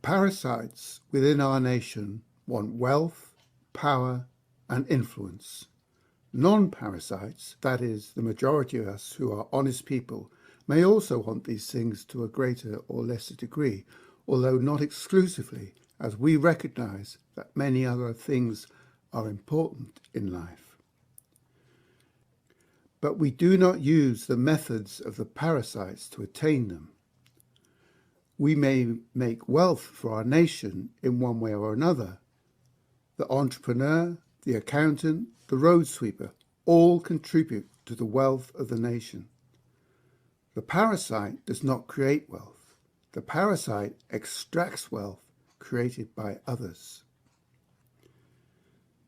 Parasites within our nation want wealth, power, and influence. Non-parasites, that is, the majority of us who are honest people, may also want these things to a greater or lesser degree, although not exclusively, as we recognize that many other things are important in life. But we do not use the methods of the parasites to attain them. We may make wealth for our nation in one way or another. The entrepreneur, the accountant, the road sweeper all contribute to the wealth of the nation. The parasite does not create wealth. The parasite extracts wealth created by others.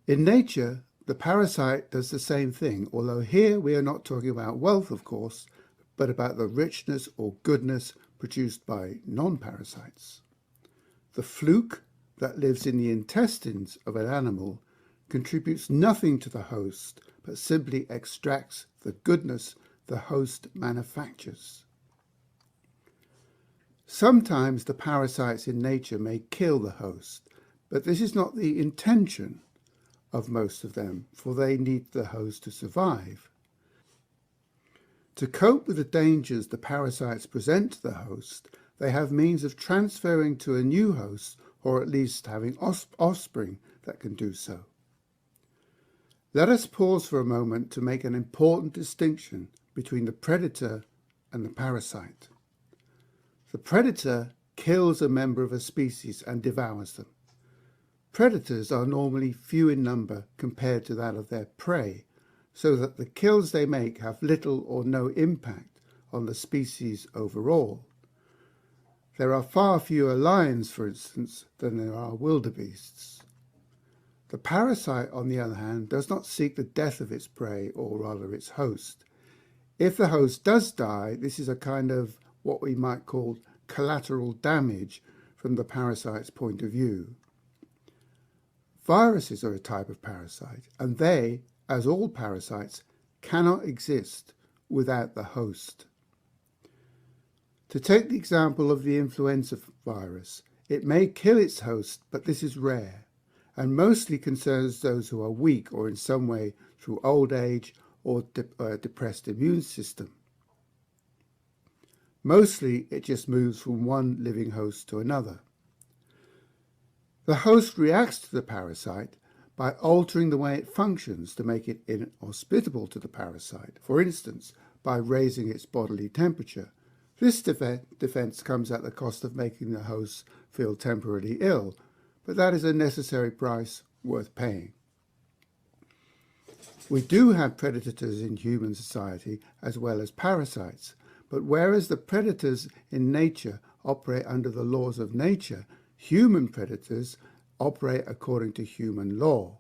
In nature, the parasite does the same thing, although here we are not talking about wealth, of course, but about the richness or goodness produced by non-parasites. The fluke that lives in the intestines of an animal contributes nothing to the host, but simply extracts the goodness the host manufactures. Sometimes the parasites in nature may kill the host, but this is not the intention of most of them, for they need the host to survive. To cope with the dangers the parasites present to the host, they have means of transferring to a new host, or at least having offspring that can do so. Let us pause for a moment to make an important distinction between the predator and the parasite. The predator kills a member of a species and devours them. Predators are normally few in number compared to that of their prey, so that the kills they make have little or no impact on the species overall. There are far fewer lions, for instance, than there are wildebeests. The parasite, on the other hand, does not seek the death of its prey, or rather its host. If the host does die, this is a kind of what we might call collateral damage from the parasite's point of view. Viruses are a type of parasite, and they, as all parasites, cannot exist without the host. To take the example of the influenza virus, it may kill its host, but this is rare, and mostly concerns those who are weak or in some way through old age or a depressed immune system. Mostly it just moves from one living host to another. The host reacts to the parasite by altering the way it functions to make it inhospitable to the parasite, for instance, by raising its bodily temperature. This defense comes at the cost of making the host feel temporarily ill, but that is a necessary price worth paying. We do have predators in human society as well as parasites, but whereas the predators in nature operate under the laws of nature, human predators operate according to human law.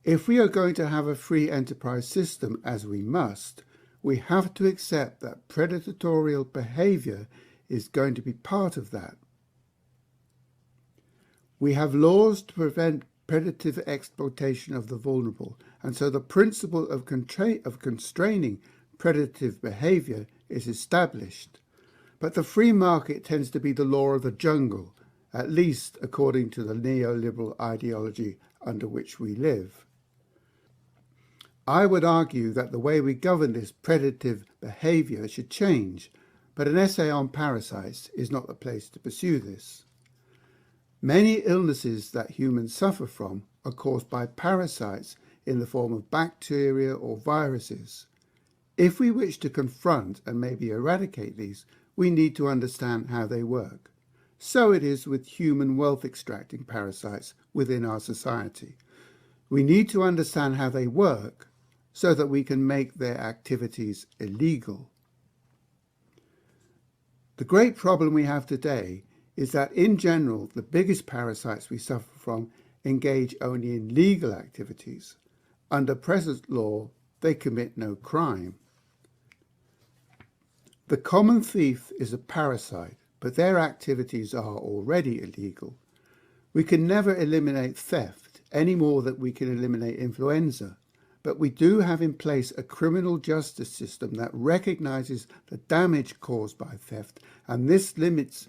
If we are going to have a free enterprise system, as we must, we have to accept that predatorial behavior is going to be part of that. We have laws to prevent predative exploitation of the vulnerable, and so the principle of constraining predative behavior is established. But the free market tends to be the law of the jungle, at least according to the neoliberal ideology under which we live. I would argue that the way we govern this predative behavior should change, but an essay on parasites is not the place to pursue this. Many illnesses that humans suffer from are caused by parasites in the form of bacteria or viruses. If we wish to confront and maybe eradicate these, we need to understand how they work. So it is with human wealth-extracting parasites within our society. We need to understand how they work so that we can make their activities illegal. The great problem we have today is that in general, the biggest parasites we suffer from engage only in legal activities. Under present law, they commit no crime. The common thief is a parasite, but their activities are already illegal. We can never eliminate theft any more than we can eliminate influenza, but we do have in place a criminal justice system that recognizes the damage caused by theft, and this limits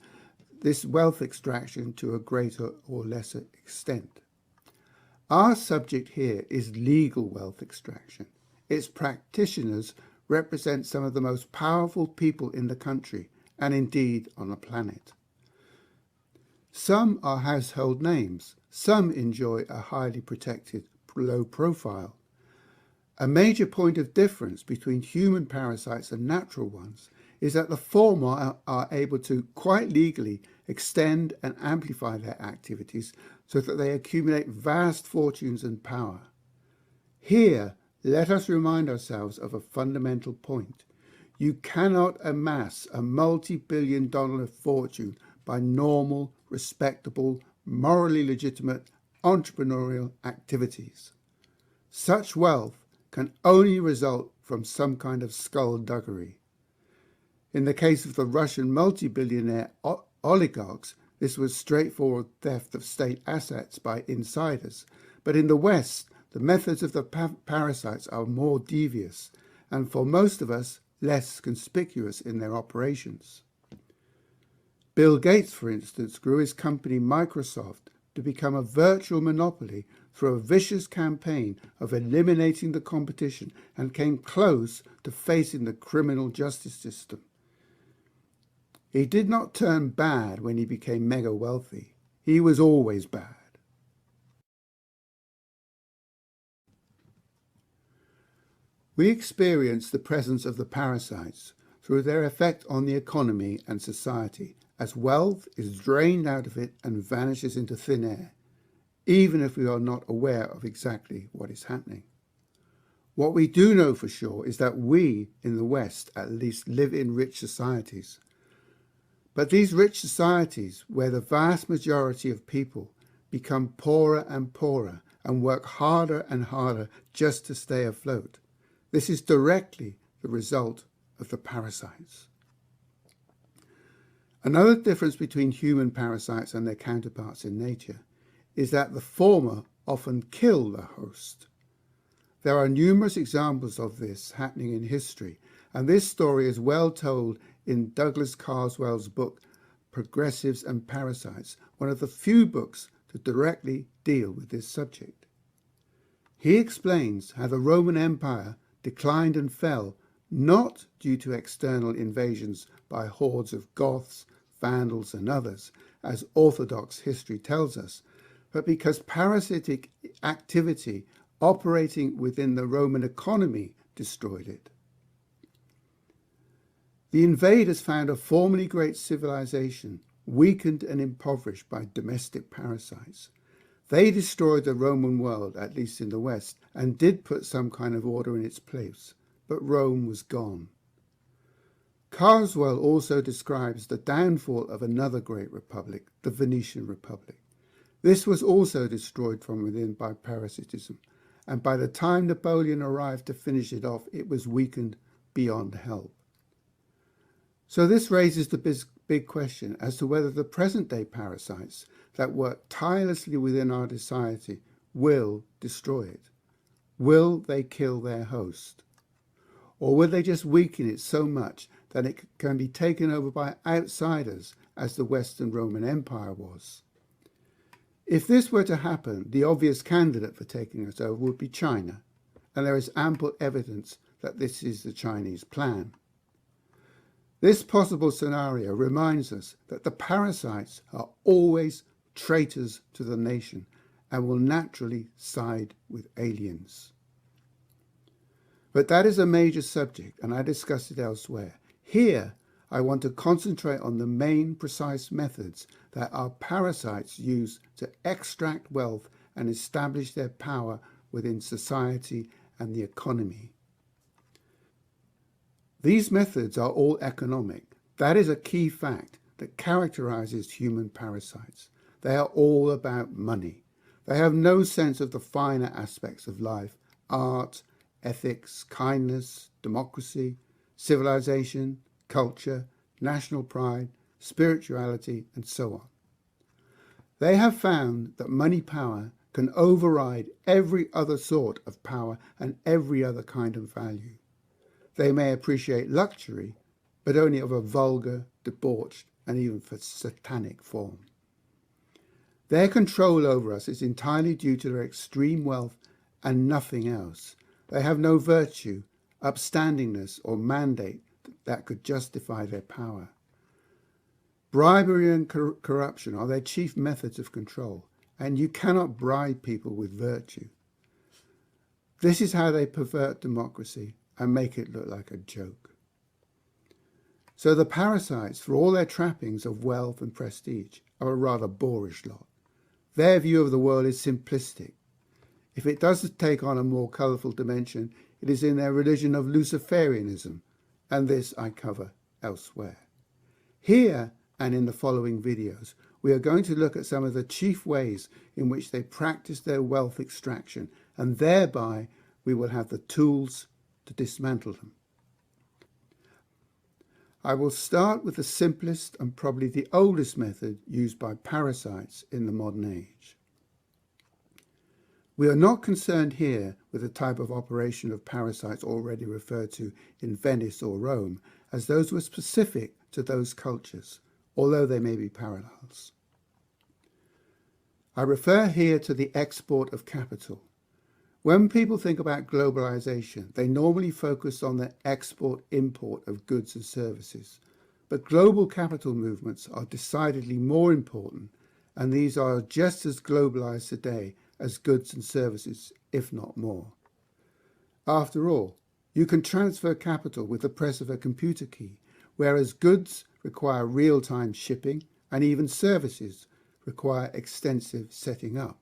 this wealth extraction to a greater or lesser extent. Our subject here is legal wealth extraction. Its practitioners represent some of the most powerful people in the country and indeed on the planet. Some are household names. Some enjoy a highly protected, low profile. A major point of difference between human parasites and natural ones is that the former are able to quite legally extend and amplify their activities so that they accumulate vast fortunes and power. Here, let us remind ourselves of a fundamental point. You cannot amass a multi-billion-dollar fortune by normal, respectable, morally legitimate entrepreneurial activities. Such wealth can only result from some kind of skullduggery. In the case of the Russian multi-billionaire oligarchs, this was straightforward theft of state assets by insiders. But in the West, the methods of the parasites are more devious and for most of us less conspicuous in their operations. Bill Gates, for instance, grew his company Microsoft to become a virtual monopoly through a vicious campaign of eliminating the competition and came close to facing the criminal justice system. He did not turn bad when he became mega wealthy. He was always bad. We experience the presence of the parasites through their effect on the economy and society as wealth is drained out of it and vanishes into thin air, even if we are not aware of exactly what is happening. What we do know for sure is that we, in the West at least, live in rich societies. But these rich societies, where the vast majority of people become poorer and poorer and work harder and harder just to stay afloat, this is directly the result of the parasites. Another difference between human parasites and their counterparts in nature is that the former often kill the host. There are numerous examples of this happening in history, and this story is well told in Douglas Carswell's book, Progressives and Parasites, one of the few books to directly deal with this subject. He explains how the Roman Empire declined and fell not due to external invasions by hordes of Goths, Vandals and others, as Orthodox history tells us, but because parasitic activity operating within the Roman economy destroyed it. The invaders found a formerly great civilization weakened and impoverished by domestic parasites. They destroyed the Roman world, at least in the West, and did put some kind of order in its place, but Rome was gone. Carswell also describes the downfall of another great republic, the Venetian Republic. This was also destroyed from within by parasitism, and by the time Napoleon arrived to finish it off, it was weakened beyond help. So this raises the big question as to whether the present-day parasites that work tirelessly within our society will destroy it. Will they kill their host? Or will they just weaken it so much that it can be taken over by outsiders, as the Western Roman Empire was? If this were to happen, the obvious candidate for taking us over would be China, and there is ample evidence that this is the Chinese plan. This possible scenario reminds us that the parasites are always traitors to the nation and will naturally side with aliens. But that is a major subject, and I discussed it elsewhere. Here, I want to concentrate on the main precise methods that our parasites use to extract wealth and establish their power within society and the economy. These methods are all economic. That is a key fact that characterizes human parasites. They are all about money. They have no sense of the finer aspects of life: art, ethics, kindness, democracy, civilization, culture, national pride, spirituality, and so on. They have found that money power can override every other sort of power and every other kind of value. They may appreciate luxury, but only of a vulgar, debauched and even for satanic form. Their control over us is entirely due to their extreme wealth and nothing else. They have no virtue, upstandingness, or mandate that could justify their power. Bribery and corruption are their chief methods of control, and you cannot bribe people with virtue. This is how they pervert democracy and make it look like a joke. So the parasites, for all their trappings of wealth and prestige, are a rather boorish lot. Their view of the world is simplistic. If it does take on a more colourful dimension, it is in their religion of Luciferianism, and this I cover elsewhere. Here, and in the following videos, we are going to look at some of the chief ways in which they practice their wealth extraction, and thereby we will have the tools to dismantle them. I will start with the simplest and probably the oldest method used by parasites in the modern age. We are not concerned here with the type of operation of parasites already referred to in Venice or Rome, as those were specific to those cultures, although they may be parallels. I refer here to the export of capital. When people think about globalization, they normally focus on the export-import of goods and services. But global capital movements are decidedly more important, and these are just as globalized today as goods and services, if not more. After all, you can transfer capital with the press of a computer key, whereas goods require real-time shipping, and even services require extensive setting up.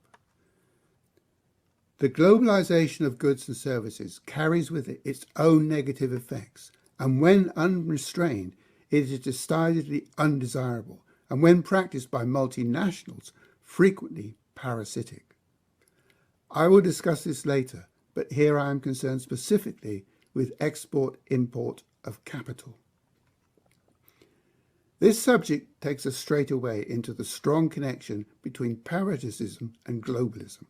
The globalization of goods and services carries with it its own negative effects, and when unrestrained, it is decidedly undesirable, and when practiced by multinationals, frequently parasitic. I will discuss this later, but here I am concerned specifically with export-import of capital. This subject takes us straight away into the strong connection between parasitism and globalism.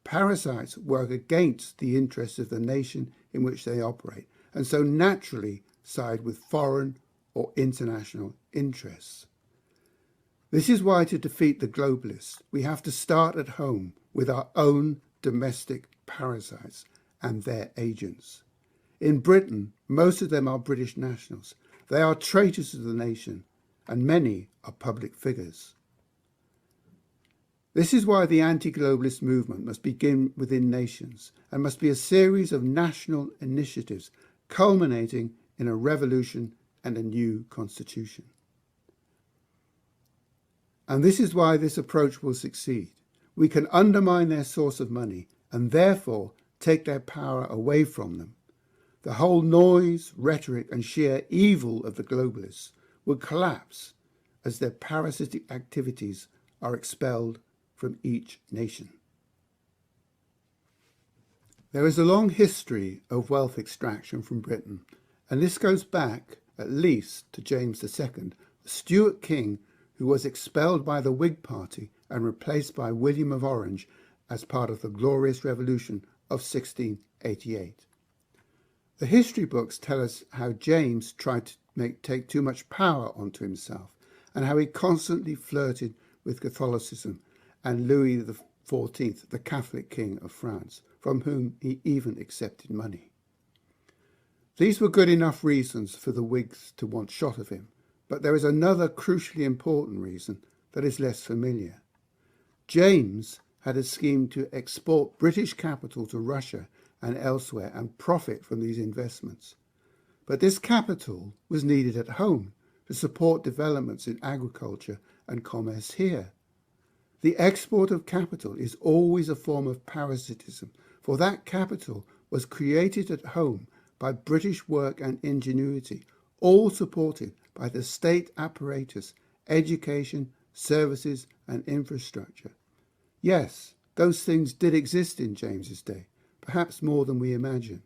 Parasites work against the interests of the nation in which they operate, and so naturally side with foreign or international interests. This is why to defeat the globalists, we have to start at home with our own domestic parasites and their agents. In Britain, most of them are British nationals. They are traitors to the nation, and many are public figures. This is why the anti-globalist movement must begin within nations and must be a series of national initiatives culminating in a revolution and a new constitution. And this is why this approach will succeed. We can undermine their source of money and therefore take their power away from them. The whole noise, rhetoric and sheer evil of the globalists will collapse as their parasitic activities are expelled from each nation. There is a long history of wealth extraction from Britain, and this goes back at least to James II, the Stuart king who was expelled by the Whig Party and replaced by William of Orange as part of the Glorious Revolution of 1688. The history books tell us how James tried to take too much power onto himself, and how he constantly flirted with Catholicism and Louis XIV, the Catholic king of France, from whom he even accepted money. These were good enough reasons for the Whigs to want shot of him, but there is another crucially important reason that is less familiar. James had a scheme to export British capital to Russia and elsewhere and profit from these investments. But this capital was needed at home to support developments in agriculture and commerce here. The export of capital is always a form of parasitism, for that capital was created at home by British work and ingenuity, all supported by the state apparatus, education, services and infrastructure. Yes, those things did exist in James's day, perhaps more than we imagine.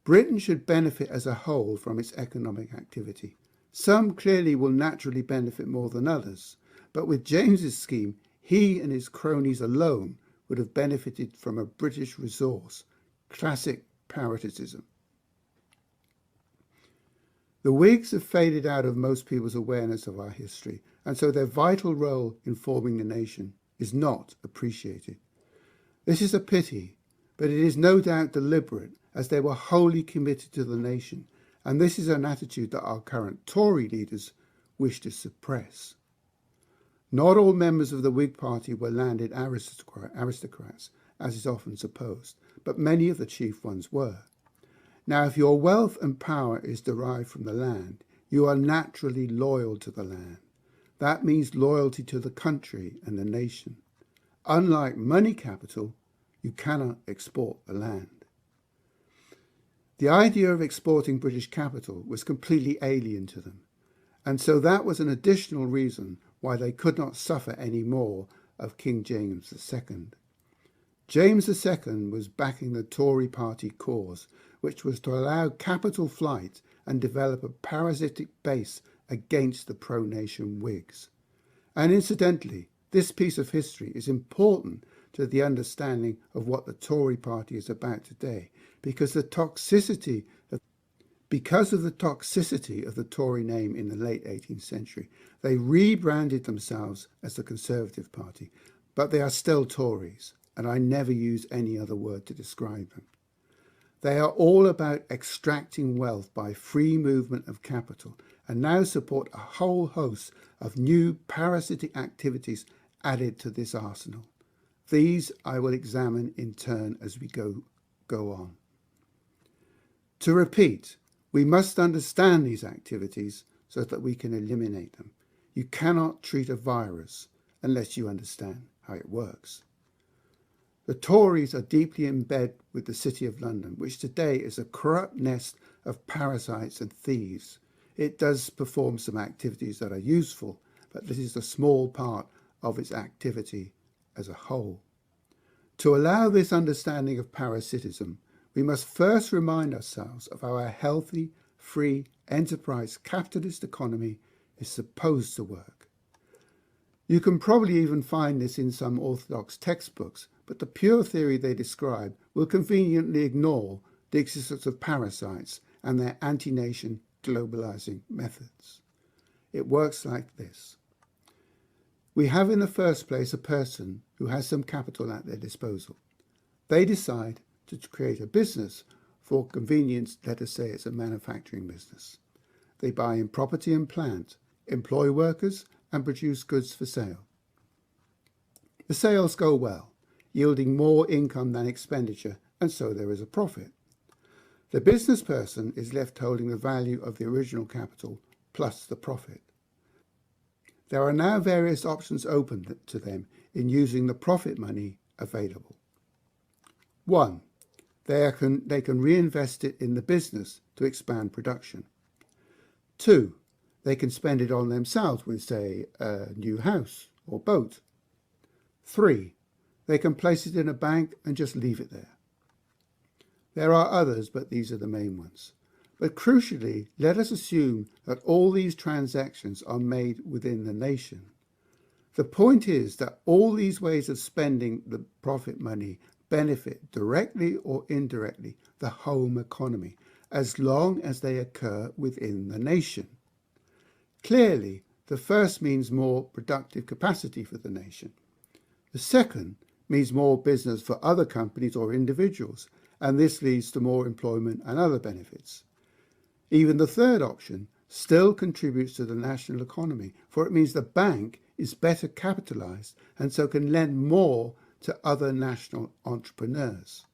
Britain should benefit as a whole from its economic activity. Some clearly will naturally benefit more than others, but with James's scheme, he and his cronies alone would have benefited from a British resource, classic parasitism. The Whigs have faded out of most people's awareness of our history, and so their vital role in forming the nation is not appreciated. This is a pity, but it is no doubt deliberate, as they were wholly committed to the nation, and this is an attitude that our current Tory leaders wish to suppress. Not all members of the Whig Party were landed aristocrats, as is often supposed, but many of the chief ones were. Now, if your wealth and power is derived from the land, you are naturally loyal to the land. That means loyalty to the country and the nation. Unlike money capital, you cannot export the land. The idea of exporting British capital was completely alien to them, and so that was an additional reason why they could not suffer any more of King James II. James II was backing the Tory party cause, which was to allow capital flight and develop a parasitic base against the pro-nation Whigs. And incidentally, this piece of history is important to the understanding of what the Tory party is about today, because of the toxicity of the Tory name in the late 18th century. They rebranded themselves as the Conservative Party, but they are still Tories, and I never use any other word to describe them. They are all about extracting wealth by free movement of capital, and now support a whole host of new parasitic activities added to this arsenal. These I will examine in turn as we go on. To repeat, we must understand these activities so that we can eliminate them. You cannot treat a virus unless you understand how it works. The Tories are deeply in bed with the City of London, which today is a corrupt nest of parasites and thieves. It does perform some activities that are useful, but this is a small part of its activity as a whole. To allow this understanding of parasitism, we must first remind ourselves of how a healthy, free, enterprise capitalist economy is supposed to work. You can probably even find this in some orthodox textbooks, but the pure theory they describe will conveniently ignore the existence of parasites and their anti-nation globalizing methods. It works like this. We have in the first place a person who has some capital at their disposal. They decide to create a business. For convenience, let us say it's a manufacturing business. They buy in property and plant, employ workers, and produce goods for sale. The sales go well, yielding more income than expenditure, and so there is a profit. The business person is left holding the value of the original capital plus the profit. There are now various options open to them in using the profit money available. 1. They can reinvest it in the business to expand production. 2. They can spend it on themselves with, say, a new house or boat. 3. They can place it in a bank and just leave it there. There are others, but these are the main ones. But crucially, let us assume that all these transactions are made within the nation. The point is that all these ways of spending the profit money benefit directly or indirectly the home economy, as long as they occur within the nation. Clearly, the first means more productive capacity for the nation. The second means more business for other companies or individuals, and this leads to more employment and other benefits. Even the third option still contributes to the national economy, for it means the bank is better capitalized and so can lend more to other national entrepreneurs.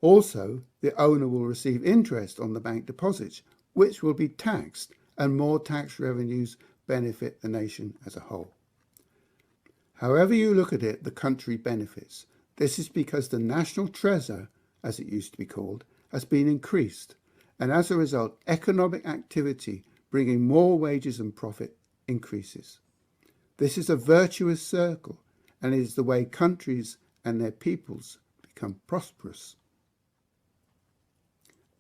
Also, the owner will receive interest on the bank deposits, which will be taxed, and more tax revenues benefit the nation as a whole. However you look at it, the country benefits. This is because the national treasure, as it used to be called, has been increased, and as a result, economic activity bringing more wages and profit increases. This is a virtuous circle, and it is the way countries and their peoples become prosperous.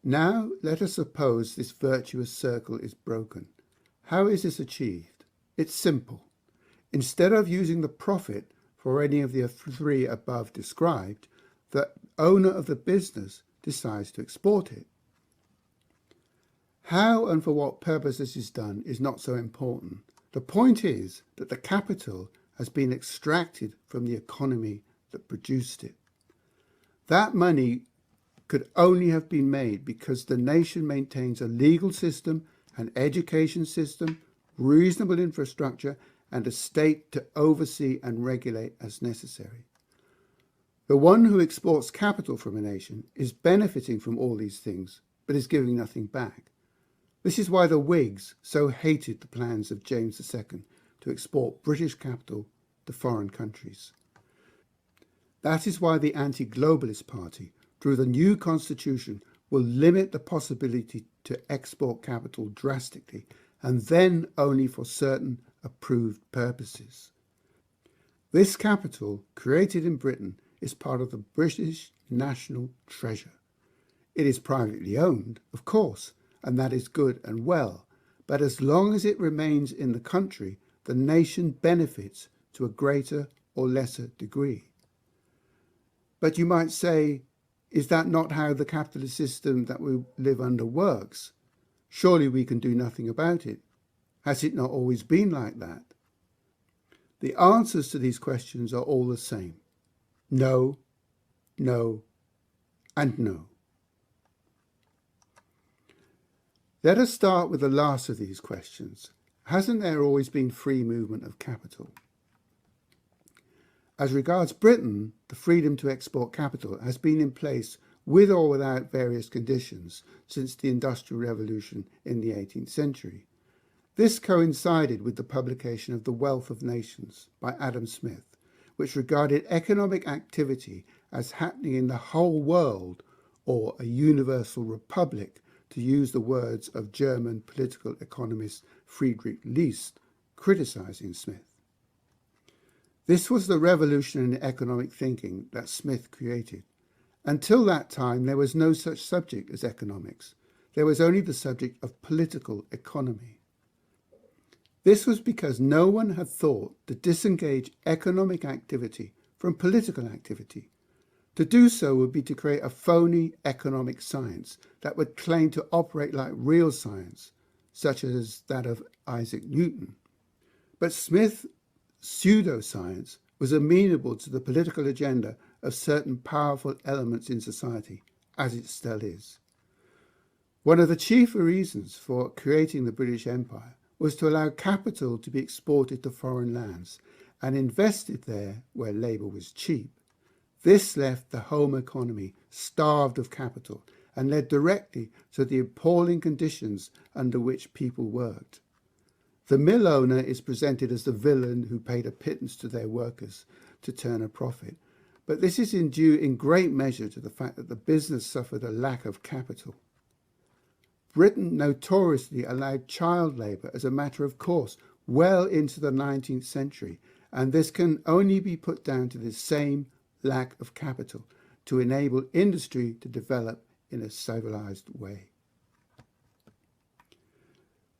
Now let us suppose this virtuous circle is broken. How is this achieved? It's simple. Instead of using the profit for any of the three above described, the owner of the business decides to export it. How and for what purpose this is done is not so important. The point is that the capital has been extracted from the economy that produced it. That money could only have been made because the nation maintains a legal system, an education system, reasonable infrastructure, and a state to oversee and regulate as necessary. The one who exports capital from a nation is benefiting from all these things, but is giving nothing back. This is why the Whigs so hated the plans of James II to export British capital to foreign countries. That is why the anti-globalist party, through the new constitution, will limit the possibility to export capital drastically, and then only for certain approved purposes. This capital, created in Britain, is part of the British national treasure. It is privately owned, of course, and that is good and well, but as long as it remains in the country, the nation benefits to a greater or lesser degree. But you might say, is that not how the capitalist system that we live under works? Surely we can do nothing about it. Has it not always been like that? The answers to these questions are all the same. No, no, and no. Let us start with the last of these questions. Hasn't there always been free movement of capital? As regards Britain, the freedom to export capital has been in place with or without various conditions since the Industrial Revolution in the 18th century. This coincided with the publication of The Wealth of Nations by Adam Smith, which regarded economic activity as happening in the whole world, or a universal republic, to use the words of German political economist Friedrich List, criticizing Smith. This was the revolution in economic thinking that Smith created. Until that time, there was no such subject as economics. There was only the subject of political economy. This was because no one had thought to disengage economic activity from political activity. To do so would be to create a phony economic science that would claim to operate like real science, such as that of Isaac Newton. But Smith's pseudoscience was amenable to the political agenda of certain powerful elements in society, as it still is. One of the chief reasons for creating the British Empire was to allow capital to be exported to foreign lands and invested there where labour was cheap. This left the home economy starved of capital and led directly to the appalling conditions under which people worked. The mill owner is presented as the villain who paid a pittance to their workers to turn a profit, but this is due in great measure to the fact that the business suffered a lack of capital. Britain notoriously allowed child labour as a matter of course well into the 19th century, and this can only be put down to the same lack of capital to enable industry to develop in a civilized way.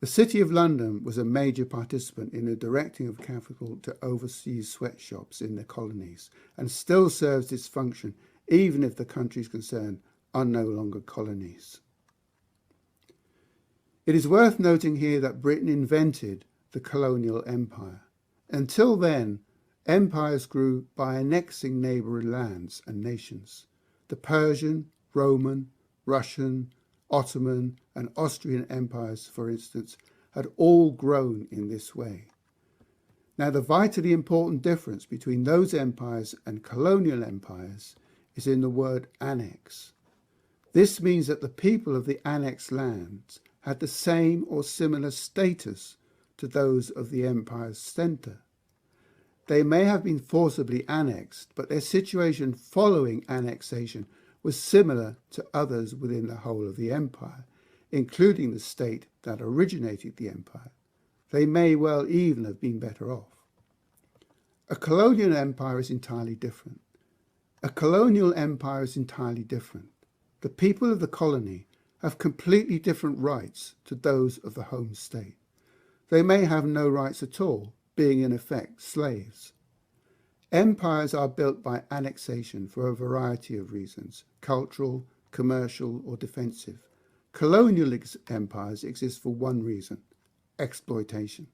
The City of London was a major participant in the directing of capital to overseas sweatshops in the colonies and still serves this function even if the countries concerned are no longer colonies. It is worth noting here that Britain invented the colonial empire. Until then, empires grew by annexing neighbouring lands and nations. The Persian, Roman, Russian, Ottoman and Austrian empires, for instance, had all grown in this way. Now, the vitally important difference between those empires and colonial empires is in the word annex. This means that the people of the annexed lands had the same or similar status to those of the empire's centre. They may have been forcibly annexed, but their situation following annexation was similar to others within the whole of the empire, including the state that originated the empire. They may well even have been better off. A colonial empire is entirely different. The people of the colony have completely different rights to those of the home state. They may have no rights at all, being in effect slaves. Empires are built by annexation for a variety of reasons, cultural, commercial or defensive. Colonial empires exist for one reason: exploitation.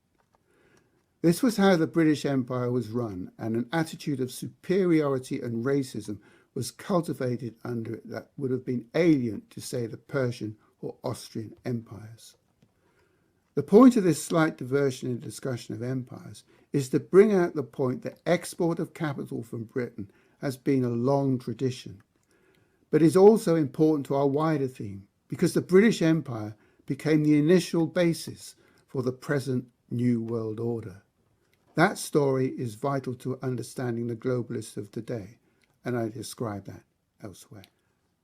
This was how the British Empire was run, and an attitude of superiority and racism was cultivated under it that would have been alien to, say, the Persian or Austrian empires. The point of this slight diversion in the discussion of empires is to bring out the point that export of capital from Britain has been a long tradition, but is also important to our wider theme because the British Empire became the initial basis for the present New World Order. That story is vital to understanding the globalists of today, and I describe that elsewhere.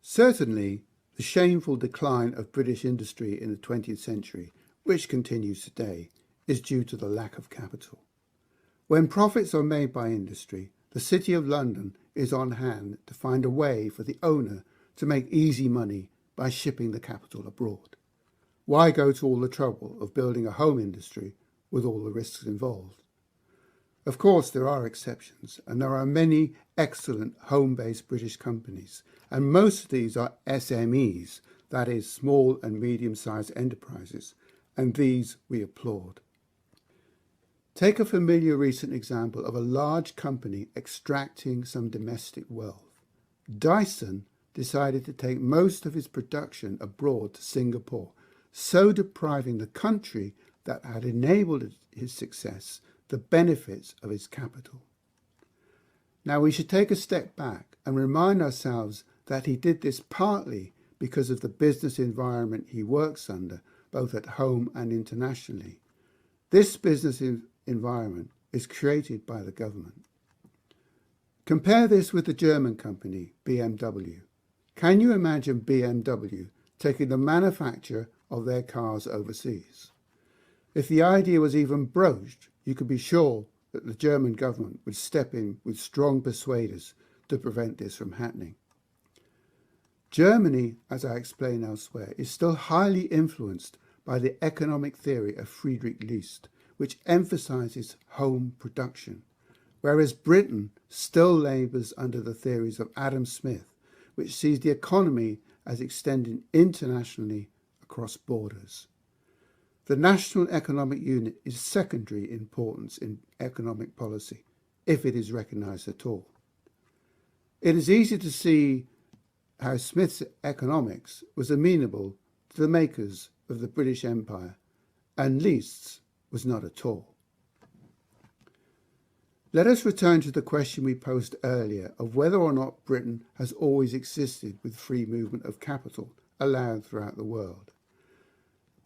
Certainly, the shameful decline of British industry in the 20th century, which continues today, is due to the lack of capital. When profits are made by industry, the City of London is on hand to find a way for the owner to make easy money by shipping the capital abroad. Why go to all the trouble of building a home industry with all the risks involved? Of course, there are exceptions, and there are many excellent home-based British companies, and most of these are SMEs, that is, small and medium-sized enterprises, and these we applaud. Take a familiar recent example of a large company extracting some domestic wealth. Dyson decided to take most of his production abroad to Singapore, so depriving the country that had enabled his success the benefits of his capital. Now we should take a step back and remind ourselves that he did this partly because of the business environment he works under, both at home and internationally. This business environment is created by the government. Compare this with the German company BMW. Can you imagine BMW taking the manufacture of their cars overseas? If the idea was even broached, you could be sure that the German government would step in with strong persuaders to prevent this from happening. Germany, as I explain elsewhere, is still highly influenced by the economic theory of Friedrich List, which emphasizes home production, whereas Britain still labours under the theories of Adam Smith, which sees the economy as extending internationally across borders. The national economic unit is secondary importance in economic policy, if it is recognised at all. It is easy to see how Smith's economics was amenable to the makers of the British Empire, and List's was not at all. Let us return to the question we posed earlier of whether or not Britain has always existed with free movement of capital allowed throughout the world.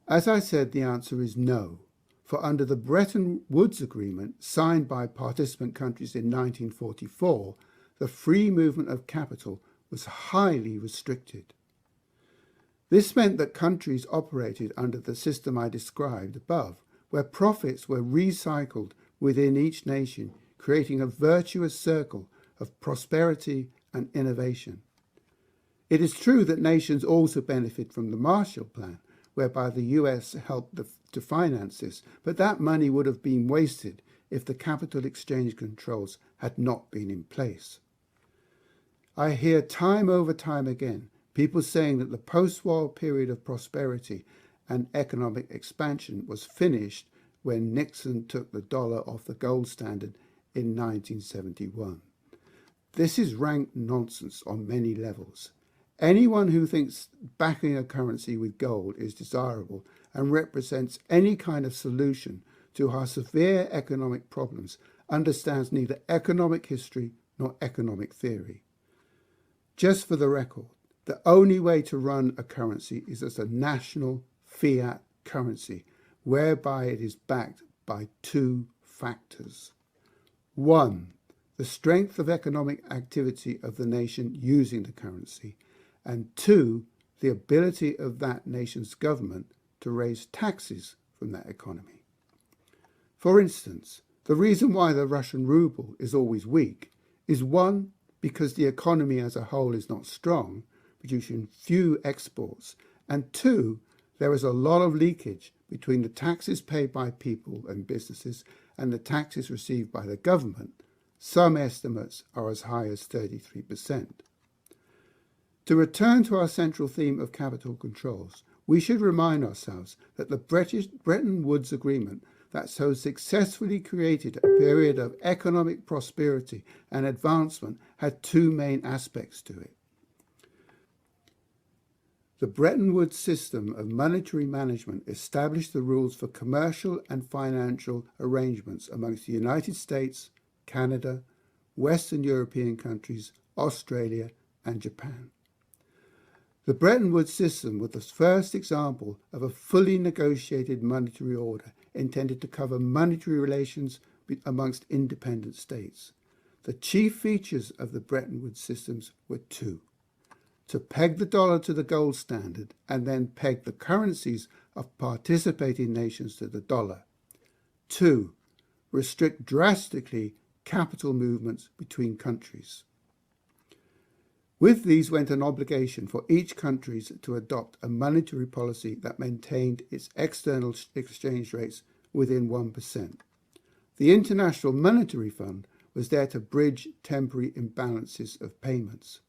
As I said, the answer is no, for under the Bretton Woods Agreement signed by participant countries in 1944, the free movement of capital was highly restricted. This meant that countries operated under the system I described above, where profits were recycled within each nation, creating a virtuous circle of prosperity and innovation. It is true that nations also benefit from the Marshall Plan, whereby the US helped to finance this, but that money would have been wasted if the capital exchange controls had not been in place. I hear time over time again people saying that the post-war period of prosperity and economic expansion was finished when Nixon took the dollar off the gold standard in 1971. This is rank nonsense on many levels. Anyone who thinks backing a currency with gold is desirable and represents any kind of solution to our severe economic problems understands neither economic history nor economic theory. Just for the record, the only way to run a currency is as a national fiat currency, whereby it is backed by two factors. One, the strength of economic activity of the nation using the currency, and two, the ability of that nation's government to raise taxes from that economy. For instance, the reason why the Russian ruble is always weak is one, because the economy as a whole is not strong, producing few exports, and two, there is a lot of leakage between the taxes paid by people and businesses and the taxes received by the government. Some estimates are as high as 33%. To return to our central theme of capital controls, we should remind ourselves that the Bretton Woods Agreement that so successfully created a period of economic prosperity and advancement had two main aspects to it. The Bretton Woods system of monetary management established the rules for commercial and financial arrangements amongst the United States, Canada, Western European countries, Australia, and Japan. The Bretton Woods system was the first example of a fully negotiated monetary order intended to cover monetary relations amongst independent states. The chief features of the Bretton Woods systems were two: to peg the dollar to the gold standard and then peg the currencies of participating nations to the dollar. 2. Restrict drastically capital movements between countries. With these went an obligation for each country to adopt a monetary policy that maintained its external exchange rates within 1%. The International Monetary Fund was there to bridge temporary imbalances of payments.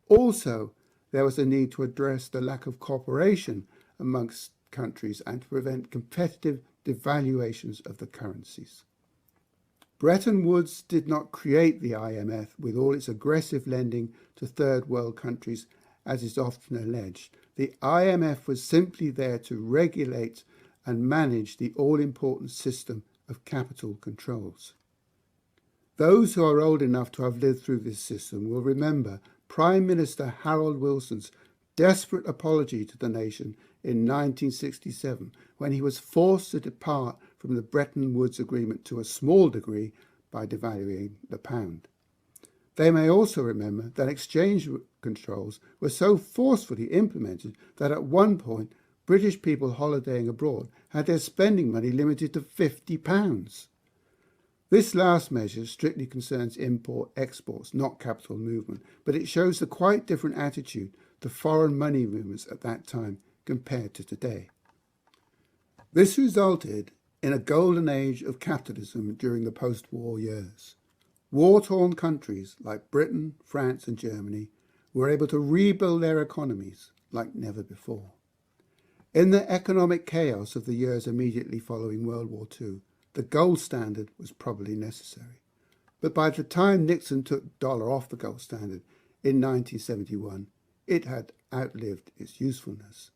Also, there was a need to address the lack of cooperation amongst countries and to prevent competitive devaluations of the currencies. Bretton Woods did not create the IMF with all its aggressive lending to third world countries, as is often alleged. The IMF was simply there to regulate and manage the all-important system of capital controls. Those who are old enough to have lived through this system will remember Prime Minister Harold Wilson's desperate apology to the nation in 1967 when he was forced to depart from the Bretton Woods Agreement to a small degree by devaluing the pound. They may also remember that exchange controls were so forcefully implemented that at one point British people holidaying abroad had their spending money limited to £50. This last measure strictly concerns import-exports, not capital movement, but it shows the quite different attitude to foreign money movements at that time compared to today. This resulted in a golden age of capitalism during the post-war years. War-torn countries like Britain, France, and Germany were able to rebuild their economies like never before. In the economic chaos of the years immediately following World War II, the gold standard was probably necessary. But by the time Nixon took dollar off the gold standard in 1971, it had outlived its usefulness.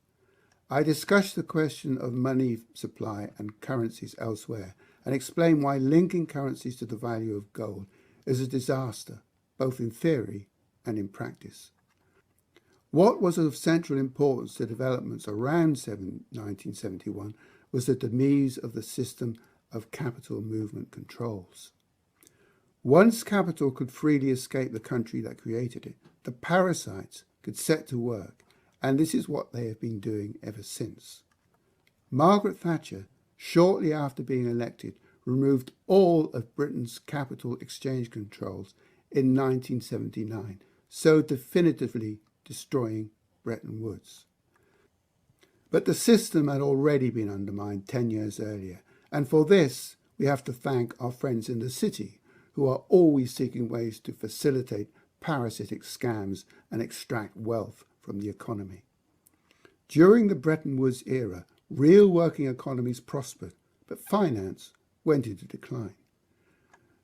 I discussed the question of money supply and currencies elsewhere and explain why linking currencies to the value of gold is a disaster, both in theory and in practice. What was of central importance to developments around 1971 was the demise of the system of capital movement controls. Once capital could freely escape the country that created it, the parasites could set to work, and this is what they have been doing ever since. Margaret Thatcher, shortly after being elected, removed all of Britain's capital exchange controls in 1979, so definitively destroying Bretton Woods. But the system had already been undermined 10 years earlier, and for this we have to thank our friends in the city, who are always seeking ways to facilitate parasitic scams and extract wealth from the economy. During the Bretton Woods era, real working economies prospered, but finance went into decline.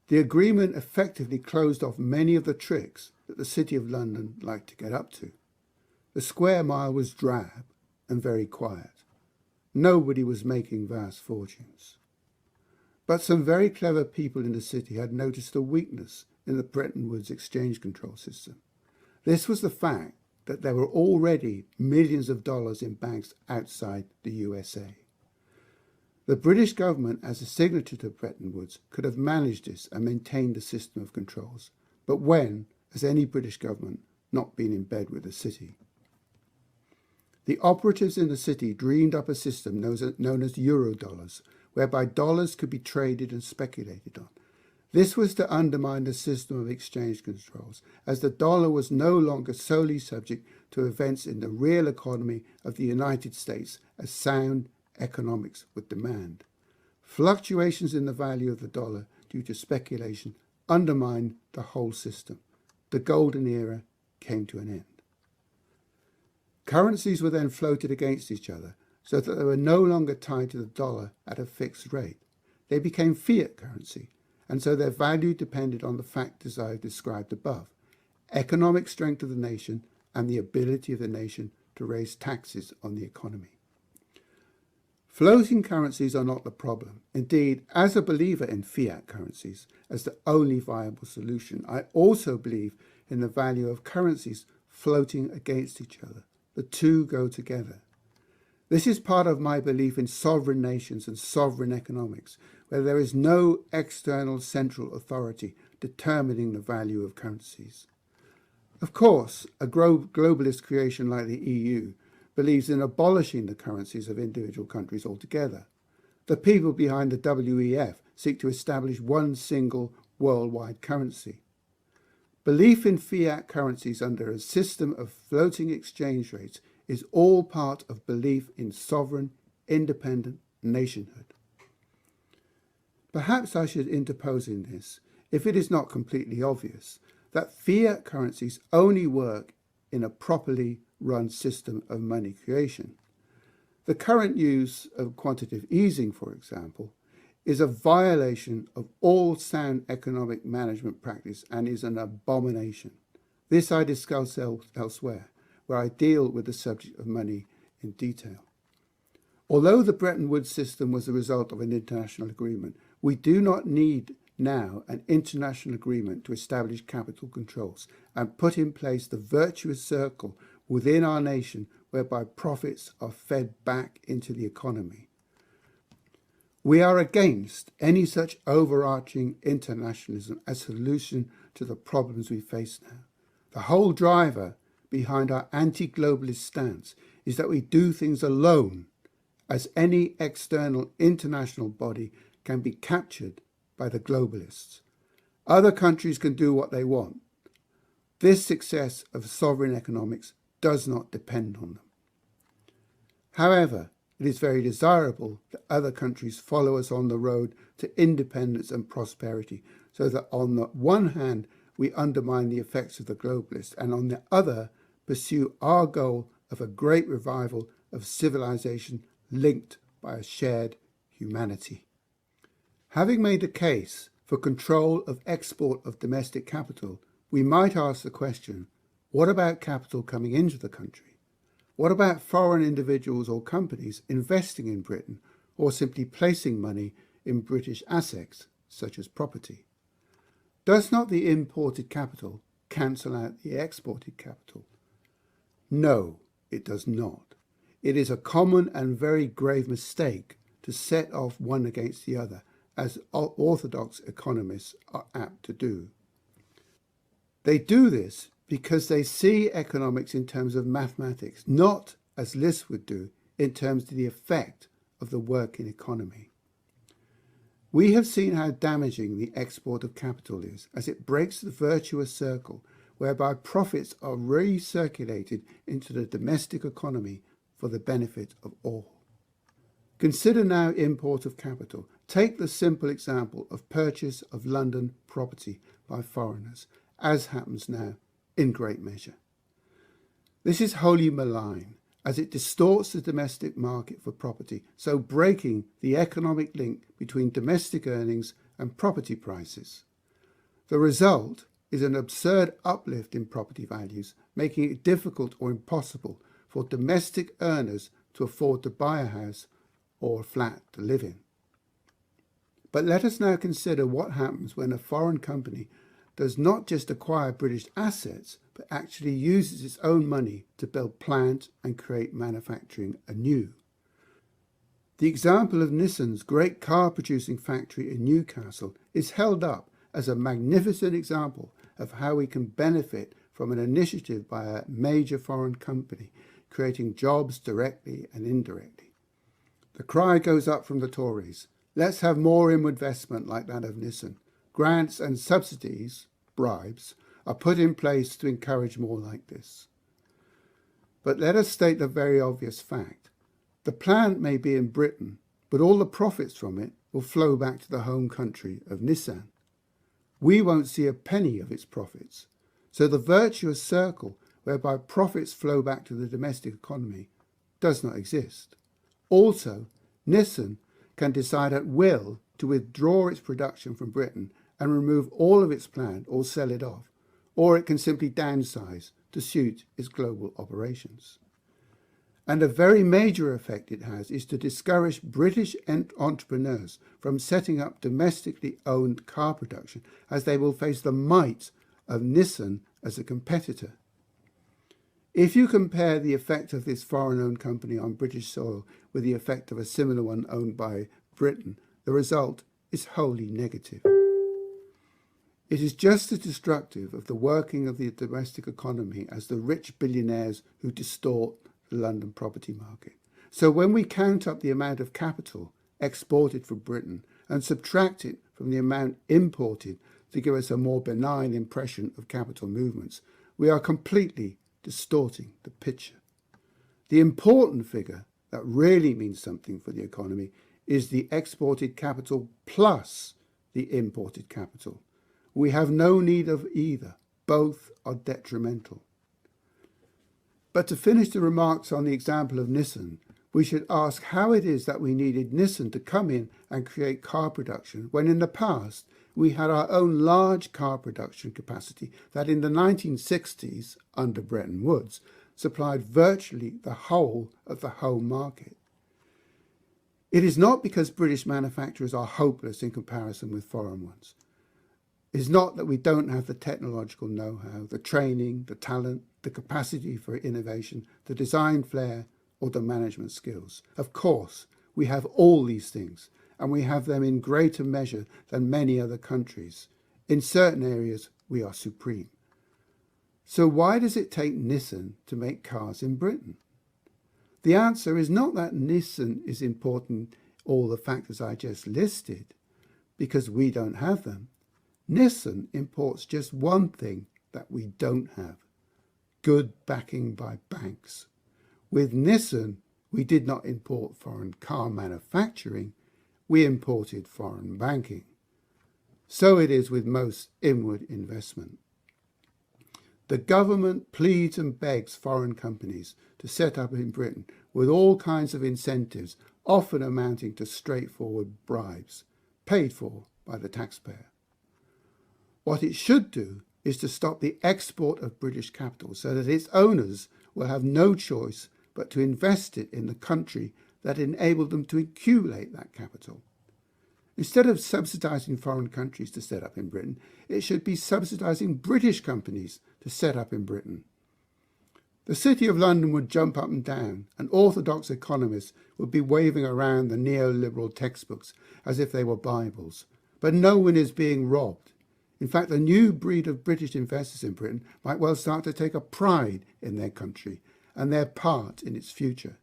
The agreement effectively closed off many of the tricks that the City of London liked to get up to. The square mile was drab and very quiet. Nobody was making vast fortunes. But some very clever people in the city had noticed a weakness in the Bretton Woods exchange control system. This was the fact that there were already millions of dollars in banks outside the USA. The British government, as a signatory to Bretton Woods, could have managed this and maintained the system of controls. But when has any British government not been in bed with the city? The operatives in the city dreamed up a system known as Eurodollars, whereby dollars could be traded and speculated on. This was to undermine the system of exchange controls, as the dollar was no longer solely subject to events in the real economy of the United States, as sound economics would demand. Fluctuations in the value of the dollar due to speculation undermined the whole system. The golden era came to an end. Currencies were then floated against each other so that they were no longer tied to the dollar at a fixed rate. They became fiat currency, and so their value depended on the factors I have described above: economic strength of the nation and the ability of the nation to raise taxes on the economy. Floating currencies are not the problem. Indeed, as a believer in fiat currencies as the only viable solution, I also believe in the value of currencies floating against each other. The two go together. This is part of my belief in sovereign nations and sovereign economics, where there is no external central authority determining the value of currencies. Of course, a globalist creation like the EU believes in abolishing the currencies of individual countries altogether. The people behind the WEF seek to establish one single worldwide currency. Belief in fiat currencies under a system of floating exchange rates is all part of belief in sovereign, independent nationhood. Perhaps I should interpose in this, if it is not completely obvious, that fiat currencies only work in a properly run system of money creation. The current use of quantitative easing, for example, is a violation of all sound economic management practice and is an abomination. This I discuss elsewhere, where I deal with the subject of money in detail. Although the Bretton Woods system was the result of an international agreement, we do not need now an international agreement to establish capital controls and put in place the virtuous circle within our nation whereby profits are fed back into the economy. We are against any such overarching internationalism as a solution to the problems we face now. The whole driver behind our anti-globalist stance is that we do things alone, as any external international body can be captured by the globalists. Other countries can do what they want. This success of sovereign economics does not depend on them. However, it is very desirable that other countries follow us on the road to independence and prosperity, so that on the one hand we undermine the effects of the globalists, and on the other pursue our goal of a great revival of civilization linked by a shared humanity. Having made the case for control of export of domestic capital, we might ask the question, what about capital coming into the country? What about foreign individuals or companies investing in Britain or simply placing money in British assets, such as property? Does not the imported capital cancel out the exported capital? No, it does not. It is a common and very grave mistake to set off one against the other, as orthodox economists are apt to do. They do this because they see economics in terms of mathematics, not, as List would do, in terms of the effect of the working economy. We have seen how damaging the export of capital is, as it breaks the virtuous circle whereby profits are recirculated into the domestic economy for the benefit of all. Consider now import of capital. Take the simple example of purchase of London property by foreigners, as happens now in great measure. This is wholly malign, as it distorts the domestic market for property, so breaking the economic link between domestic earnings and property prices. The result is an absurd uplift in property values, making it difficult or impossible for domestic earners to afford to buy a house or a flat to live in. But let us now consider what happens when a foreign company does not just acquire British assets, but actually uses its own money to build plant and create manufacturing anew. The example of Nissan's great car-producing factory in Newcastle is held up as a magnificent example of how we can benefit from an initiative by a major foreign company, creating jobs directly and indirectly. The cry goes up from the Tories, let's have more inward investment like that of Nissan. Grants and subsidies, bribes, are put in place to encourage more like this. But let us state the very obvious fact. The plant may be in Britain, but all the profits from it will flow back to the home country of Nissan. We won't see a penny of its profits. So the virtuous circle whereby profits flow back to the domestic economy, does not exist. Also, Nissan can decide at will to withdraw its production from Britain and remove all of its plant or sell it off, or it can simply downsize to suit its global operations. And a very major effect it has is to discourage British entrepreneurs from setting up domestically owned car production, as they will face the might of Nissan as a competitor. If you compare the effect of this foreign-owned company on British soil with the effect of a similar one owned by Britain, the result is wholly negative. It is just as destructive of the working of the domestic economy as the rich billionaires who distort the London property market. So when we count up the amount of capital exported from Britain and subtract it from the amount imported to give us a more benign impression of capital movements, we are completely distorting the picture. The important figure that really means something for the economy is the exported capital plus the imported capital. We have no need of either. Both are detrimental. But to finish the remarks on the example of Nissan, we should ask how it is that we needed Nissan to come in and create car production when in the past we had our own large car production capacity that in the 1960s, under Bretton Woods, supplied virtually the whole of the home market. It is not because British manufacturers are hopeless in comparison with foreign ones. It is not that we don't have the technological know-how, the training, the talent, the capacity for innovation, the design flair, or the management skills. Of course, we have all these things, and we have them in greater measure than many other countries. In certain areas, we are supreme. So why does it take Nissan to make cars in Britain? The answer is not that Nissan is important, all the factors I just listed, because we don't have them. Nissan imports just one thing that we don't have: good backing by banks. With Nissan, we did not import foreign car manufacturing, we imported foreign banking. So it is with most inward investment. The government pleads and begs foreign companies to set up in Britain with all kinds of incentives, often amounting to straightforward bribes, paid for by the taxpayer. What it should do is to stop the export of British capital so that its owners will have no choice but to invest it in the country that enabled them to accumulate that capital. Instead of subsidising foreign countries to set up in Britain, it should be subsidising British companies to set up in Britain. The City of London would jump up and down, and orthodox economists would be waving around the neoliberal textbooks as if they were Bibles. But no one is being robbed. In fact, a new breed of British investors in Britain might well start to take a pride in their country and their part in its future.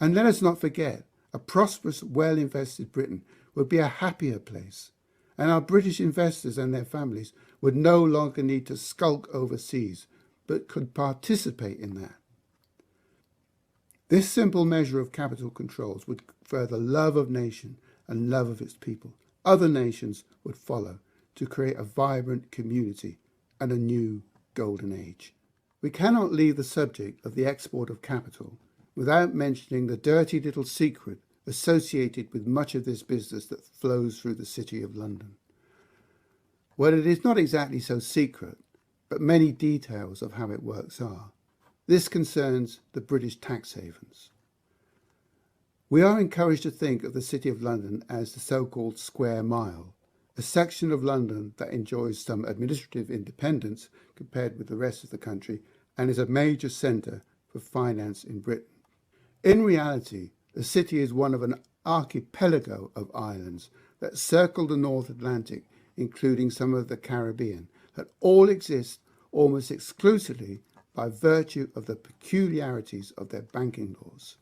And let us not forget, a prosperous, well-invested Britain would be a happier place, and our British investors and their families would no longer need to skulk overseas, but could participate in that. This simple measure of capital controls would further love of nation and love of its people. Other nations would follow to create a vibrant community and a new golden age. We cannot leave the subject of the export of capital without mentioning the dirty little secret associated with much of this business that flows through the City of London. Well, it is not exactly so secret, but many details of how it works are. This concerns the British tax havens. We are encouraged to think of the City of London as the so-called square mile, a section of London that enjoys some administrative independence compared with the rest of the country and is a major centre for finance in Britain. In reality, the city is one of an archipelago of islands that circle the North Atlantic, including some of the Caribbean, that all exist almost exclusively by virtue of the peculiarities of their banking laws.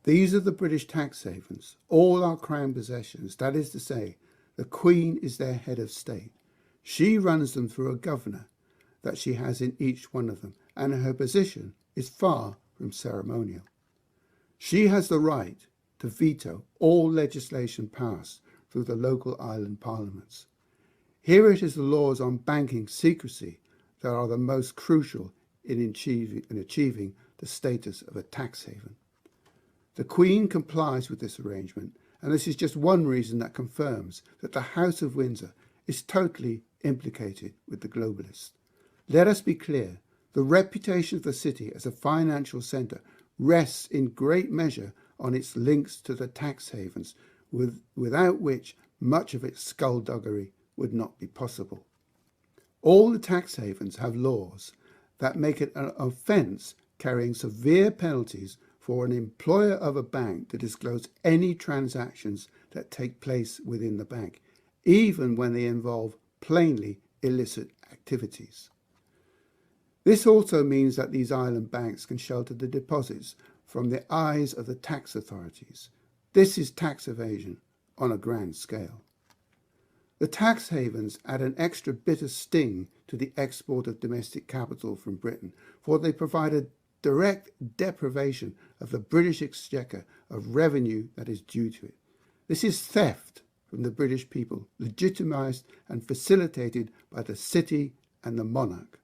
These are the British tax havens, all our crown possessions, that is to say, the Queen is their head of state. She runs them through a governor that she has in each one of them, and her position is far from ceremonial. She has the right to veto all legislation passed through the local island parliaments. Here it is the laws on banking secrecy that are the most crucial in achieving the status of a tax haven. The Queen complies with this arrangement, and this is just one reason that confirms that the House of Windsor is totally implicated with the globalists. Let us be clear, the reputation of the city as a financial centre rests in great measure on its links to the tax havens, without which much of its skullduggery would not be possible. All the tax havens have laws that make it an offence carrying severe penalties for an employer of a bank to disclose any transactions that take place within the bank, even when they involve plainly illicit activities. This also means that these island banks can shelter the deposits from the eyes of the tax authorities. This is tax evasion on a grand scale. The tax havens add an extra bitter sting to the export of domestic capital from Britain, for they provide a direct deprivation of the British Exchequer of revenue that is due to it. This is theft from the British people, legitimised and facilitated by the city and the monarch.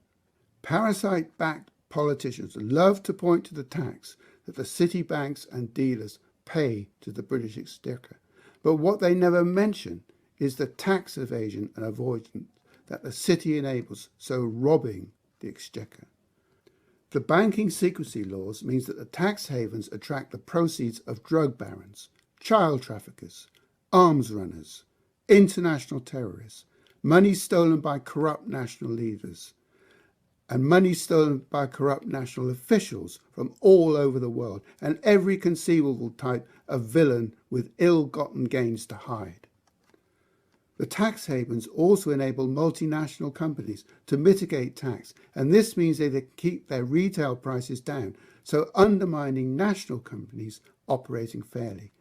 Parasite-backed politicians love to point to the tax that the city banks and dealers pay to the British Exchequer, but what they never mention is the tax evasion and avoidance that the city enables, so robbing the Exchequer. The banking secrecy laws means that the tax havens attract the proceeds of drug barons, child traffickers, arms runners, international terrorists, money stolen by corrupt national leaders, and money stolen by corrupt national officials from all over the world, and every conceivable type of villain with ill-gotten gains to hide. The tax havens also enable multinational companies to mitigate tax, and this means they keep their retail prices down, so undermining national companies operating fairly.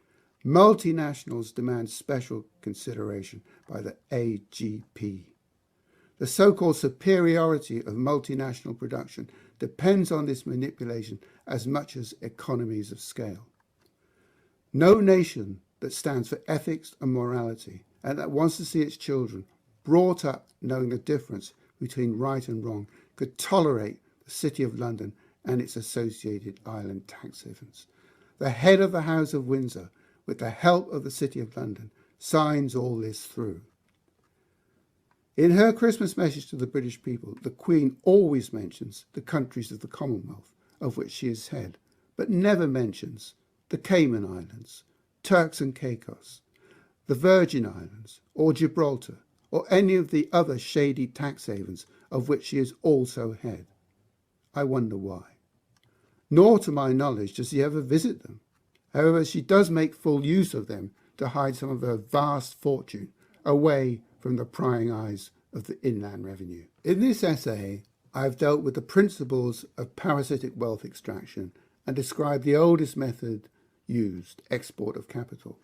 Multinationals demand special consideration by the AGP. The so-called superiority of multinational production depends on this manipulation as much as economies of scale. No nation that stands for ethics and morality and that wants to see its children brought up knowing the difference between right and wrong could tolerate the City of London and its associated island tax havens. The head of the House of Windsor, with the help of the City of London, signs all this through. In her Christmas message to the British people, the Queen always mentions the countries of the Commonwealth, of which she is head, but never mentions the Cayman Islands, Turks and Caicos, the Virgin Islands, or Gibraltar, or any of the other shady tax havens of which she is also head. I wonder why. Nor, to my knowledge, does she ever visit them. However, she does make full use of them to hide some of her vast fortune away from the prying eyes of the Inland Revenue. In this essay, I have dealt with the principles of parasitic wealth extraction and described the oldest method used, export of capital.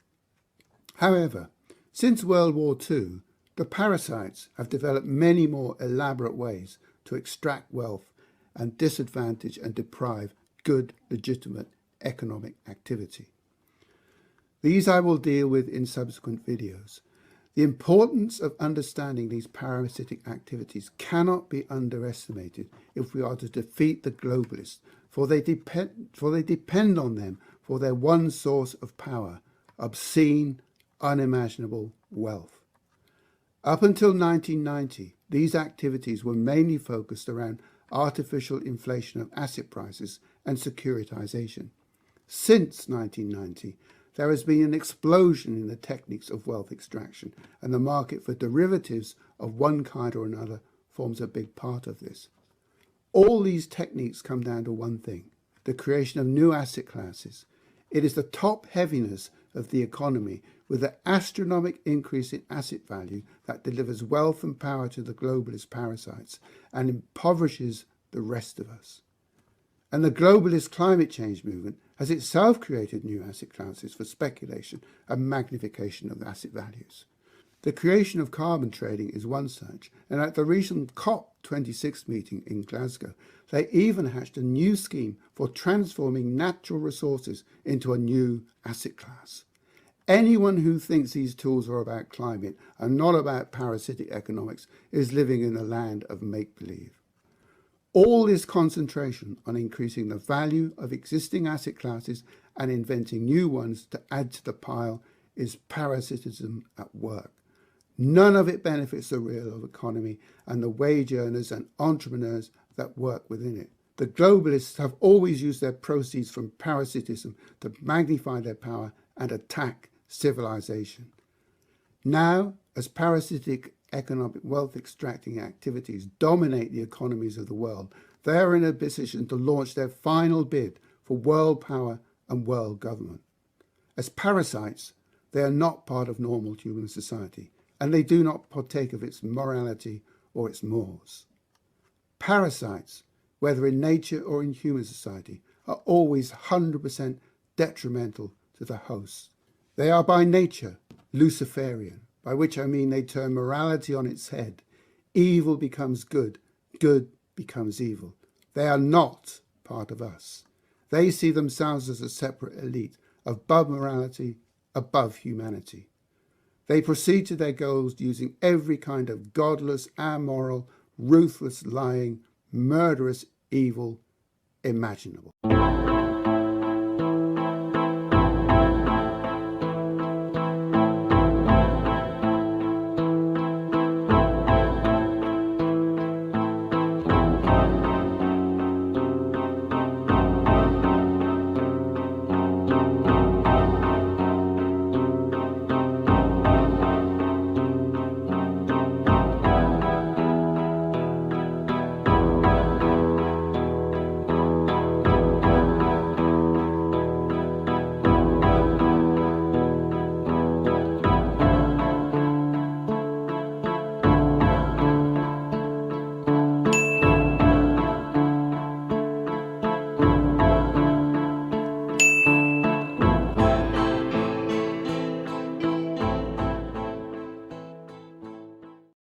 However, since World War II, the parasites have developed many more elaborate ways to extract wealth and disadvantage and deprive good, legitimate economic activity. These I will deal with in subsequent videos. The importance of understanding these parasitic activities cannot be underestimated if we are to defeat the globalists, for they depend on them for their one source of power, obscene, unimaginable wealth. Up until 1990, these activities were mainly focused around artificial inflation of asset prices and securitization. Since 1990, there has been an explosion in the techniques of wealth extraction, and the market for derivatives of one kind or another forms a big part of this. All these techniques come down to one thing: the creation of new asset classes. It is the top heaviness of the economy with the astronomical increase in asset value that delivers wealth and power to the globalist parasites and impoverishes the rest of us. And the globalist climate change movement has itself created new asset classes for speculation and magnification of asset values. The creation of carbon trading is one such, and at the recent COP26 meeting in Glasgow, they even hatched a new scheme for transforming natural resources into a new asset class. Anyone who thinks these tools are about climate and not about parasitic economics is living in a land of make-believe. All this concentration on increasing the value of existing asset classes and inventing new ones to add to the pile is parasitism at work. None of it benefits the real economy and the wage earners and entrepreneurs that work within it. The globalists have always used their proceeds from parasitism to magnify their power and attack civilization. Now, as parasitic economic wealth extracting activities dominate the economies of the world, they are in a position to launch their final bid for world power and world government. As parasites, they are not part of normal human society, and they do not partake of its morality or its mores. Parasites, whether in nature or in human society, are always 100% detrimental to the host. They are by nature Luciferian, by which I mean they turn morality on its head. Evil becomes good, good becomes evil. They are not part of us. They see themselves as a separate elite, above morality, above humanity. They proceed to their goals using every kind of godless, amoral, ruthless, lying, murderous evil imaginable.